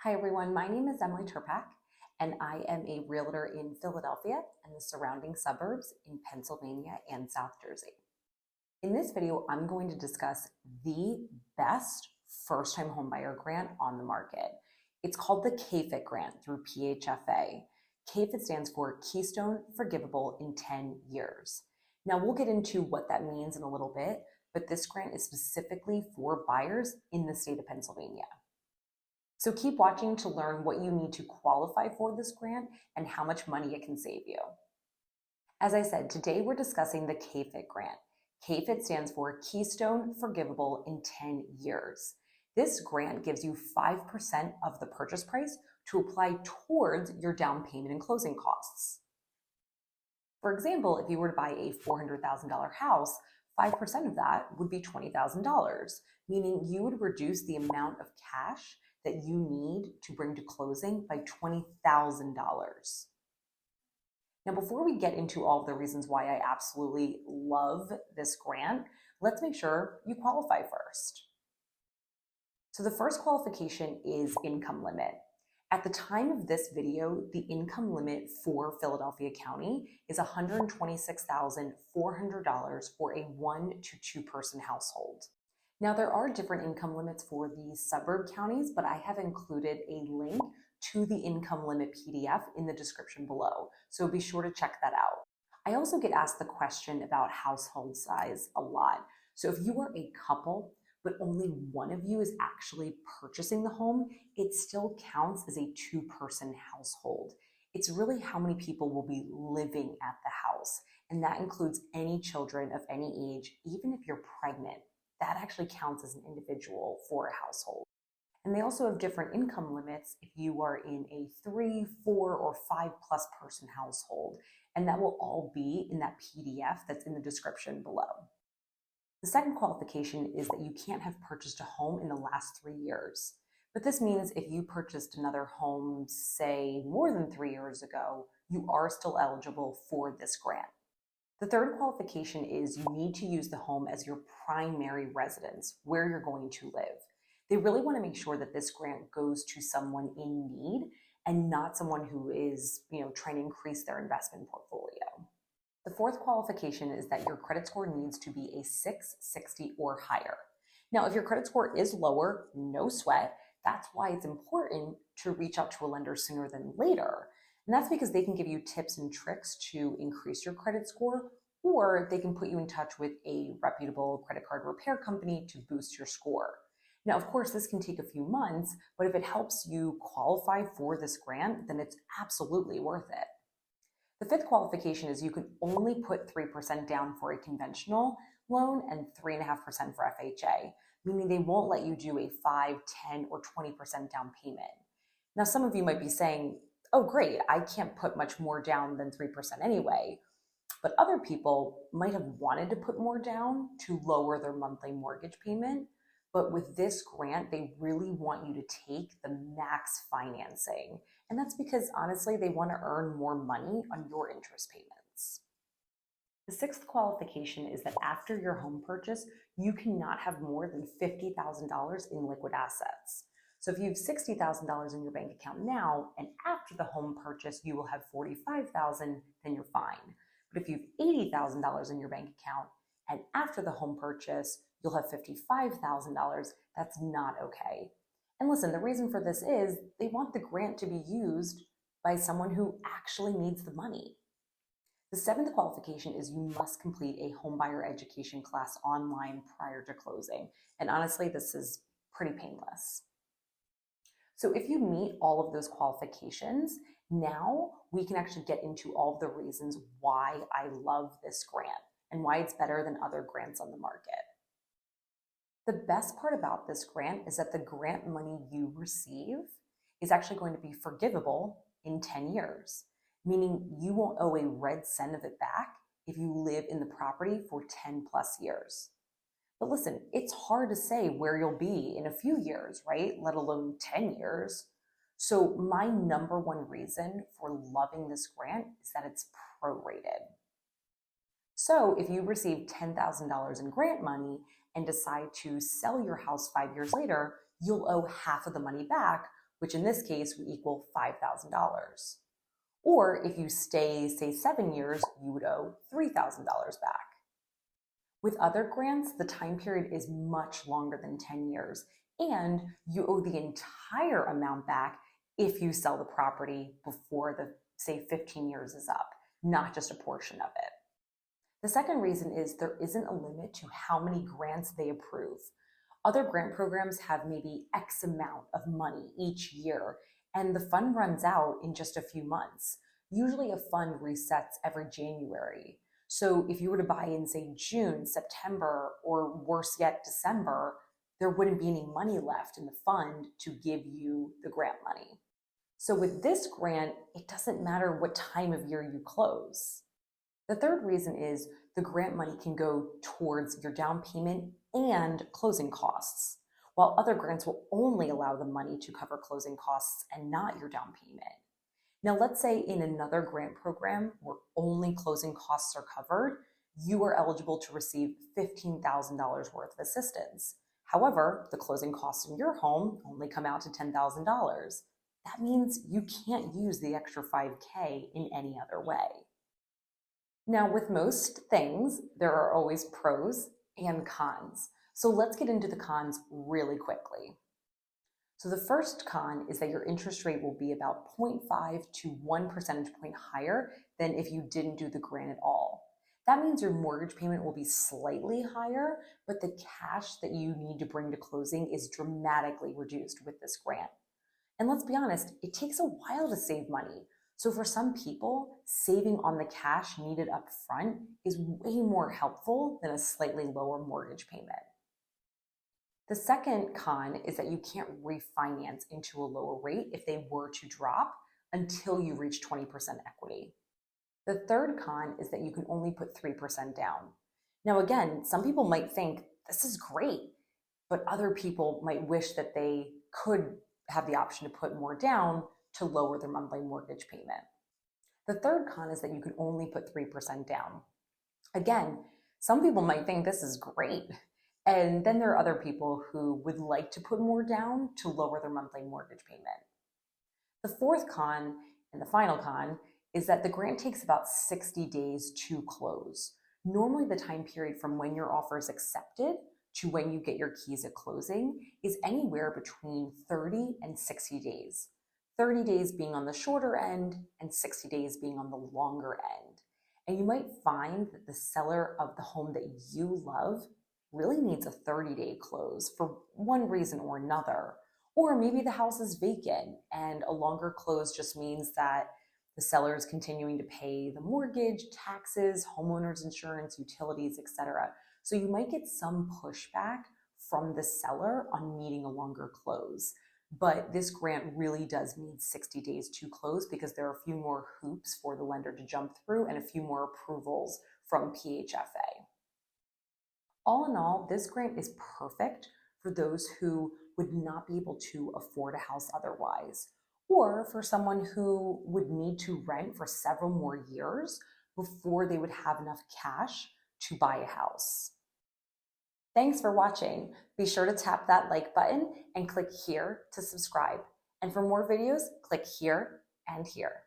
Hi everyone, my name is Emily Terpak, and I am a realtor in Philadelphia and the surrounding suburbs in Pennsylvania and South Jersey. In this video, I'm going to discuss the best first-time homebuyer grant on the market. It's called the K-FIT Grant through PHFA. K-FIT stands for Keystone Forgivable in 10 years. Now we'll get into what that means in a little bit, but this grant is specifically for buyers in the state of Pennsylvania. So keep watching to learn what you need to qualify for this grant and how much money it can save you. As I said, today we're discussing the K-FIT Grant. K-FIT stands for Keystone Forgivable in 10 years. This grant gives you 5% of the purchase price to apply towards your down payment and closing costs. For example, if you were to buy a $400,000 house, 5% of that would be $20,000, meaning you would reduce the amount of cash that you need to bring to closing by $20,000. Now, before we get into all of the reasons why I absolutely love this grant, let's make sure you qualify first. So the first qualification is income limit. At the time of this video, the income limit for Philadelphia County is $126,400 for a 1 to 2 person household. Now, there are different income limits for the suburb counties, but I have included a link to the income limit PDF in the description below, so be sure to check that out. I also get asked the question about household size a lot. So if you are a couple, but only one of you is actually purchasing the home, it still counts as a 2-person household. It's really how many people will be living at the house, and that includes any children of any age, even if you're pregnant. That actually counts as an individual for a household. And they also have different income limits if you are in a 3, 4, or 5+ person household. And that will all be in that PDF that's in the description below. The second qualification is that you can't have purchased a home in the last 3 years. But this means if you purchased another home, say, more than 3 years ago, you are still eligible for this grant. The third qualification is you need to use the home as your primary residence, where you're going to live. They really want to make sure that this grant goes to someone in need and not someone who is, trying to increase their investment portfolio. The fourth qualification is that your credit score needs to be a 660 or higher. Now, if your credit score is lower, no sweat. That's why it's important to reach out to a lender sooner than later. And that's because they can give you tips and tricks to increase your credit score, or they can put you in touch with a reputable credit card repair company to boost your score. Now, of course, this can take a few months, but if it helps you qualify for this grant, then it's absolutely worth it. The fifth qualification is you can only put 3% down for a conventional loan and 3.5% for FHA, meaning they won't let you do a 5, 10, or 20% down payment. Now, some of you might be saying, oh, great, I can't put much more down than 3% anyway. But other people might have wanted to put more down to lower their monthly mortgage payment. But with this grant, they really want you to take the max financing. And that's because, honestly, they want to earn more money on your interest payments. The sixth qualification is that after your home purchase, you cannot have more than $50,000 in liquid assets. So if you have $60,000 in your bank account now, and after the home purchase, you will have $45,000, then you're fine. But if you have $80,000 in your bank account, and after the home purchase, you'll have $55,000, that's not okay. And listen, the reason for this is they want the grant to be used by someone who actually needs the money. The seventh qualification is you must complete a homebuyer education class online prior to closing. And honestly, this is pretty painless. So if you meet all of those qualifications, now we can actually get into all of the reasons why I love this grant and why it's better than other grants on the market. The best part about this grant is that the grant money you receive is actually going to be forgivable in 10 years, meaning you won't owe a red cent of it back if you live in the property for 10+ years. But listen, it's hard to say where you'll be in a few years, right? Let alone 10 years. So my number one reason for loving this grant is that it's prorated. So if you receive $10,000 in grant money and decide to sell your house 5 years later, you'll owe half of the money back, which in this case would equal $5,000. Or if you stay, say, 7 years, you would owe $3,000 back. With other grants, the time period is much longer than 10 years, and you owe the entire amount back if you sell the property before the, say, 15 years is up, not just a portion of it. The second reason is there isn't a limit to how many grants they approve. Other grant programs have maybe X amount of money each year, and the fund runs out in just a few months. Usually a fund resets every January. So if you were to buy in, say, June, September, or worse yet, December, there wouldn't be any money left in the fund to give you the grant money. So with this grant, it doesn't matter what time of year you close. The third reason is the grant money can go towards your down payment and closing costs, while other grants will only allow the money to cover closing costs and not your down payment. Now, let's say in another grant program where only closing costs are covered, you are eligible to receive $15,000 worth of assistance. However, the closing costs in your home only come out to $10,000. That means you can't use the extra $5K in any other way. Now, with most things, there are always pros and cons. So let's get into the cons really quickly. So the first con is that your interest rate will be about 0.5 to 1 percentage point higher than if you didn't do the grant at all. That means your mortgage payment will be slightly higher, but the cash that you need to bring to closing is dramatically reduced with this grant. And let's be honest, it takes a while to save money. So for some people, saving on the cash needed up front is way more helpful than a slightly lower mortgage payment. The second con is that you can't refinance into a lower rate if they were to drop until you reach 20% equity. The third con is that you can only put 3% down. Now again, some people might think this is great, but other people might wish that they could have the option to put more down to lower their monthly mortgage payment. The third con is that you can only put 3% down. Again, some people might think this is great, and then there are other people who would like to put more down to lower their monthly mortgage payment. The fourth con, and the final con, is that the grant takes about 60 days to close. Normally the time period from when your offer is accepted to when you get your keys at closing is anywhere between 30 and 60 days. 30 days being on the shorter end and 60 days being on the longer end. And you might find that the seller of the home that you love really needs a 30-day close for one reason or another. Or maybe the house is vacant and a longer close just means that the seller is continuing to pay the mortgage, taxes, homeowner's insurance, utilities, etc. So you might get some pushback from the seller on needing a longer close. But this grant really does need 60 days to close because there are a few more hoops for the lender to jump through and a few more approvals from PHFA. All in all, this grant is perfect for those who would not be able to afford a house otherwise, or for someone who would need to rent for several more years before they would have enough cash to buy a house. Thanks for watching. Be sure to tap that like button and click here to subscribe. And for more videos, click here and here.